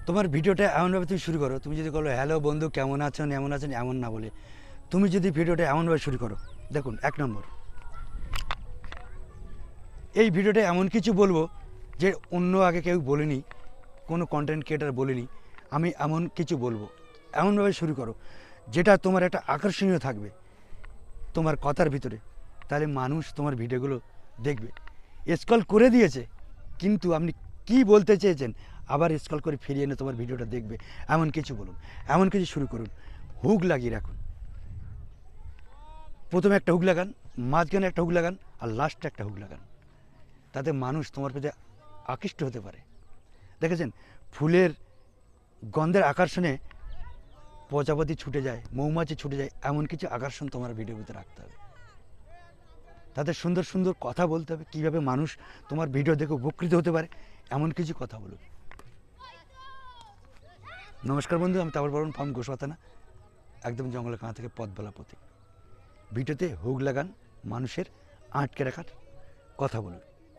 তোমার ভিডিওটা এমনভাবে তুমি শুরু করো, তুমি যদি বলো হ্যালো বন্ধু কেমন আছেন এমন না বলে তুমি যদি ভিডিওটা এমনভাবে শুরু করো, দেখুন 1 নম্বর, এই ভিডিওটা এমন কিছু বলবো যে অন্য আগে কেউ বলেনি, কোনো কন্টেন্ট ক্রিয়েটার বলেনি, আমি এমন কিছু বলবো। এমনভাবে শুরু করো যেটা তোমার একটা আকর্ষণীয় থাকবে তোমার কথার ভিতরে, তাহলে মানুষ তোমার ভিডিওগুলো দেখবে। স্ক্রল করে দিয়েছে কিন্তু আপনি কি বলতে চেয়েছেন আবার স্ক্রল করে ফিরিয়ে এনে তোমার ভিডিওটা দেখবে। এমন কিছু বলুন, এমন কিছু শুরু করুন, হুক লাগিয়ে রাখুন। প্রথমে একটা হুক লাগান, মাঝখানে একটা হুক লাগান, আর লাস্টে একটা হুক লাগান। তাতে মানুষ তোমার প্রতি আকৃষ্ট হতে পারে। দেখেছেন ফুলের গন্ধের আকর্ষণে প্রজাপতি ছুটে যায়, মৌমাছি ছুটে যায়, এমন কিছু আকর্ষণ তোমার ভিডিওর ভিতরে রাখতে হবে। তাদের সুন্দর সুন্দর কথা বলতে হবে, কীভাবে মানুষ তোমার ভিডিও দেখে উপকৃত হতে পারে, এমন কিছু কথা বলুন। নমস্কার বন্ধু, আমি তাবর বরণ ফার্ম গোসবাতানা, একদম জঙ্গলের কাঁথা থেকে পথ বলা প্রতীক। ভিডিওতে হুক লাগান, মানুষের আটকে রাখার কথা বলুন।